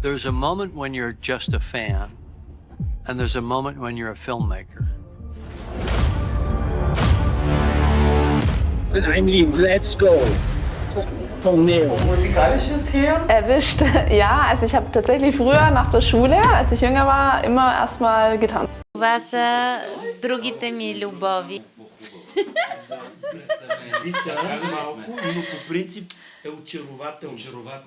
There's a moment when you're just a fan, and there's a moment when you're a filmmaker. Let's go. Von Neo. Musikalisches Hirn? Erwischt, ja. Also ich habe tatsächlich früher nach der Schule, als ich jünger war, immer erstmal getanzt. Това са другите ми любови. Но по принцип е очарователно.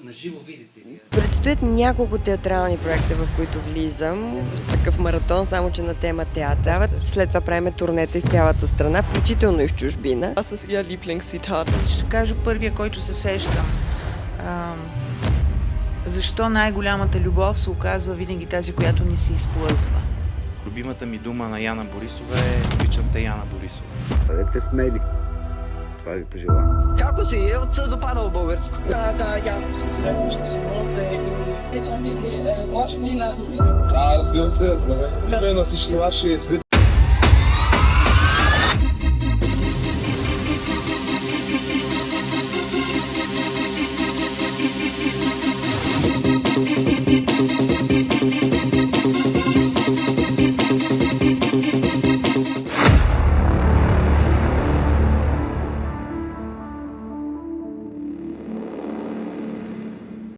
Наживо видите ли? Предстоят няколко театрални проекта, в които влизам. Такъв маратон, само че на тема театър. След това правим турнета из цялата страна, включително и в чужбина. Was ist Ihr Lieblingszitat? Ще кажа първия, който се сещам. Защо най-голямата любов се оказва винаги тази, която ни се изплъзва? Любимата ми дума на Яна Борисова е "Обичам те, Яна Борисова". Бъдете смели. Това ви пожелавам. Како си? Е от съд опана в българско. Да, явно съм следваща събота. Разбира се, здравей. На всички ваши зрители.